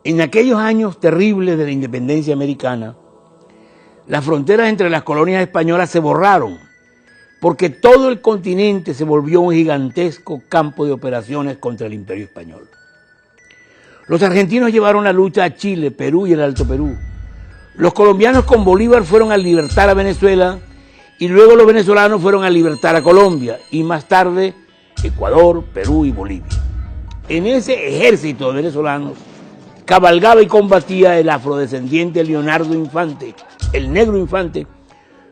En aquellos años terribles de la independencia americana, las fronteras entre las colonias españolas se borraron, porque todo el continente se volvió un gigantesco campo de operaciones contra el Imperio Español. Los argentinos llevaron la lucha a Chile, Perú y el Alto Perú. Los colombianos con Bolívar fueron a libertar a Venezuela y luego los venezolanos fueron a libertar a Colombia y más tarde Ecuador, Perú y Bolivia. En ese ejército de venezolanos cabalgaba y combatía el afrodescendiente Leonardo Infante, el Negro Infante,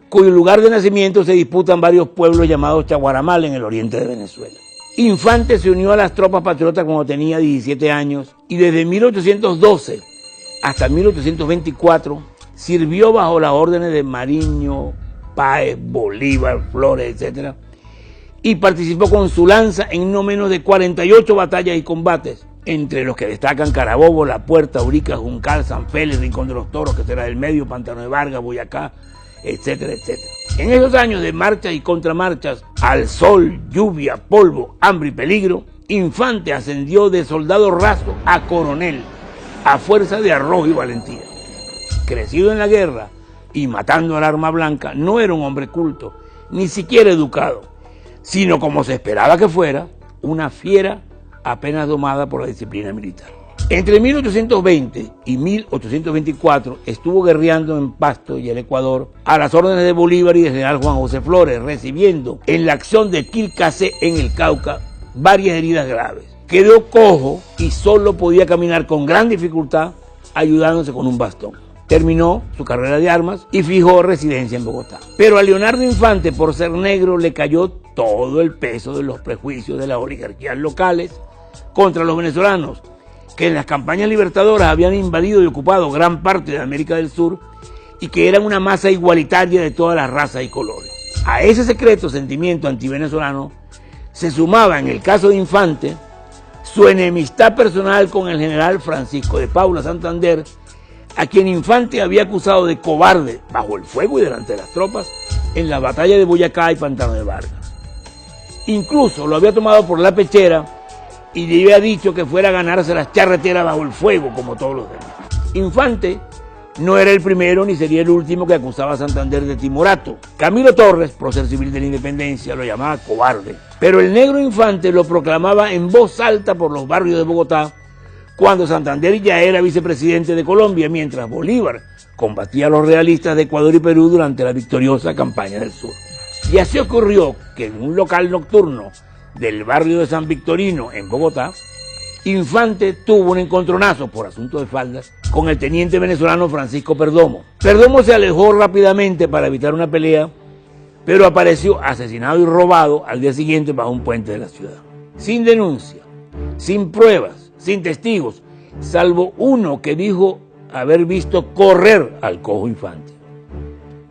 cuyo lugar de nacimiento se disputan varios pueblos llamados Chaguaramal en el oriente de Venezuela. Infante se unió a las tropas patriotas cuando tenía 17 años y desde 1812 hasta 1824 sirvió bajo las órdenes de Mariño, Páez, Bolívar, Flores, etc. Y participó con su lanza en no menos de 48 batallas y combates, entre los que destacan Carabobo, La Puerta, Urica, Juncal, San Félix, Rincón de los Toros, que será del Medio, Pantano de Vargas, Boyacá, etcétera, etcétera. En esos años de marchas y contramarchas, al sol, lluvia, polvo, hambre y peligro, Infante ascendió de soldado raso a coronel, a fuerza de arrojo y valentía. Crecido en la guerra y matando al arma blanca, no era un hombre culto, ni siquiera educado, sino como se esperaba que fuera, una fiera apenas domada por la disciplina militar. Entre 1820 y 1824 estuvo guerreando en Pasto y el Ecuador a las órdenes de Bolívar y del general Juan José Flores, recibiendo en la acción de Quilcacé en el Cauca varias heridas graves. Quedó cojo y solo podía caminar con gran dificultad ayudándose con un bastón. Terminó su carrera de armas y fijó residencia en Bogotá. Pero a Leonardo Infante, por ser negro, le cayó todo el peso de los prejuicios de las oligarquías locales contra los venezolanos, que en las campañas libertadoras habían invadido y ocupado gran parte de América del Sur y que eran una masa igualitaria de todas las razas y colores. A ese secreto sentimiento antivenezolano se sumaba, en el caso de Infante, su enemistad personal con el general Francisco de Paula Santander, a quien Infante había acusado de cobarde bajo el fuego y delante de las tropas en la batalla de Boyacá y Pantano de Vargas. Incluso lo había tomado por la pechera y le había dicho que fuera a ganarse las charreteras bajo el fuego como todos los demás. Infante no era el primero ni sería el último que acusaba a Santander de timorato. Camilo Torres, prócer civil de la independencia, lo llamaba cobarde. Pero el Negro Infante lo proclamaba en voz alta por los barrios de Bogotá cuando Santander ya era vicepresidente de Colombia, mientras Bolívar combatía a los realistas de Ecuador y Perú durante la victoriosa campaña del sur. Y así ocurrió que en un local nocturno del barrio de San Victorino, en Bogotá, Infante tuvo un encontronazo por asunto de faldas con el teniente venezolano Francisco Perdomo. Perdomo se alejó rápidamente para evitar una pelea, pero apareció asesinado y robado al día siguiente bajo un puente de la ciudad. Sin denuncia, sin pruebas, sin testigos, salvo uno que dijo haber visto correr al cojo Infante.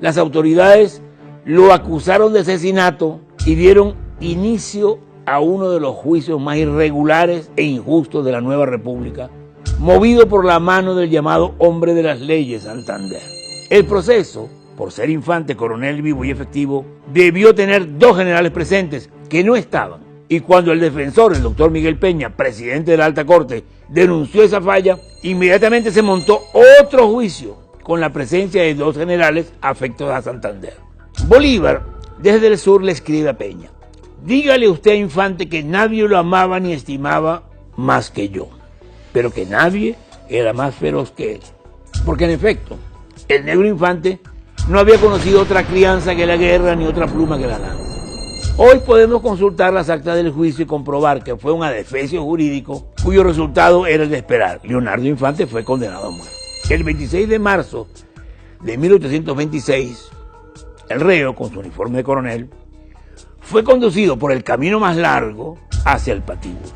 Las autoridades lo acusaron de asesinato y dieron inicio a uno de los juicios más irregulares e injustos de la nueva república, movido por la mano del llamado hombre de las leyes, Santander. El proceso, por ser Infante coronel vivo y efectivo, debió tener dos generales presentes que no estaban, y cuando el defensor, el doctor Miguel Peña, presidente de la Alta Corte, denunció esa falla, inmediatamente se montó otro juicio con la presencia de dos generales afectos a Santander. Bolívar, desde el sur, le escribe a Peña: dígale usted a Infante que nadie lo amaba ni estimaba más que yo, pero que nadie era más feroz que él. Porque en efecto, el Negro Infante no había conocido otra crianza que la guerra ni otra pluma que la lanza. Hoy podemos consultar las actas del juicio y comprobar que fue un adefesio jurídico cuyo resultado era el de esperar. Leonardo Infante fue condenado a muerte. El 26 de marzo de 1826, el reo, con su uniforme de coronel, fue conducido por el camino más largo hacia el patíbulo.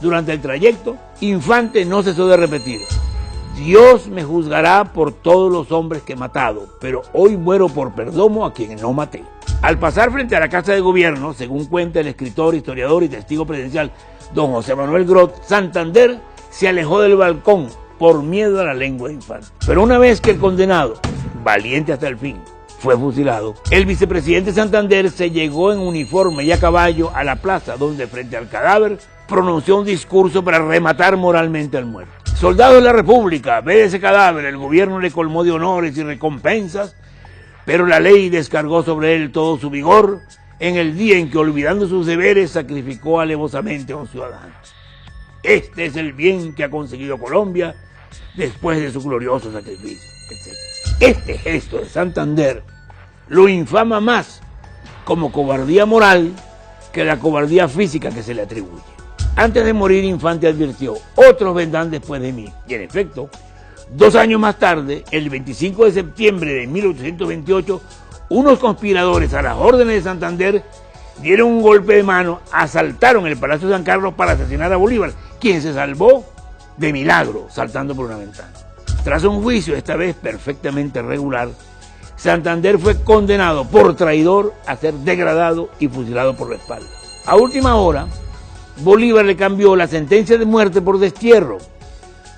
Durante el trayecto, Infante no cesó de repetir: Dios me juzgará por todos los hombres que he matado, pero hoy muero por Perdomo, a quien no maté. Al pasar frente a la Casa de Gobierno, según cuenta el escritor, historiador y testigo presidencial don José Manuel Grot, Santander se alejó del balcón por miedo a la lengua de Infante. Pero una vez que el condenado, valiente hasta el fin, fue fusilado, el vicepresidente Santander se llegó en uniforme y a caballo a la plaza donde, frente al cadáver, pronunció un discurso para rematar moralmente al muerto. Soldados de la República, ve ese cadáver, el gobierno le colmó de honores y recompensas, pero la ley descargó sobre él todo su vigor en el día en que, olvidando sus deberes, sacrificó alevosamente a un ciudadano. Este es el bien que ha conseguido Colombia después de su glorioso sacrificio, etc. Este gesto de Santander lo infama más como cobardía moral que la cobardía física que se le atribuye. Antes de morir, Infante advirtió: otros vendrán después de mí. Y en efecto, 2 años más tarde, el 25 de septiembre de 1828, unos conspiradores a las órdenes de Santander dieron un golpe de mano, asaltaron el Palacio de San Carlos para asesinar a Bolívar, quien se salvó de milagro saltando por una ventana. Tras un juicio, esta vez perfectamente regular, Santander fue condenado por traidor a ser degradado y fusilado por la espalda. A última hora, Bolívar le cambió la sentencia de muerte por destierro,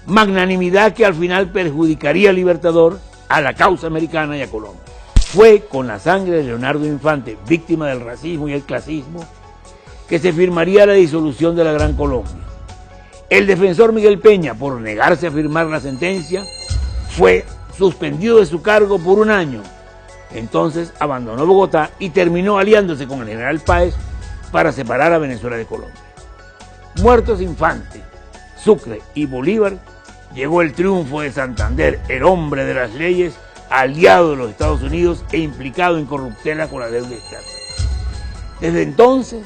magnanimidad que al final perjudicaría al Libertador, a la causa americana y a Colombia. Fue con la sangre de Leonardo Infante, víctima del racismo y el clasismo, que se firmaría la disolución de la Gran Colombia. El defensor Miguel Peña, por negarse a firmar la sentencia, fue suspendido de su cargo por 1 año. Entonces abandonó Bogotá y terminó aliándose con el general Páez para separar a Venezuela de Colombia. Muertos Infante, Sucre y Bolívar, llegó el triunfo de Santander, el hombre de las leyes, aliado de los Estados Unidos e implicado en corruptela con la deuda externa. Desde entonces,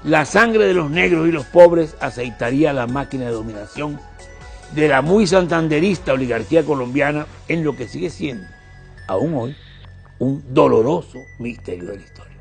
la sangre de los negros y los pobres aceitaría la máquina de dominación de la muy santanderista oligarquía colombiana en lo que sigue siendo, aún hoy, un doloroso misterio de la historia.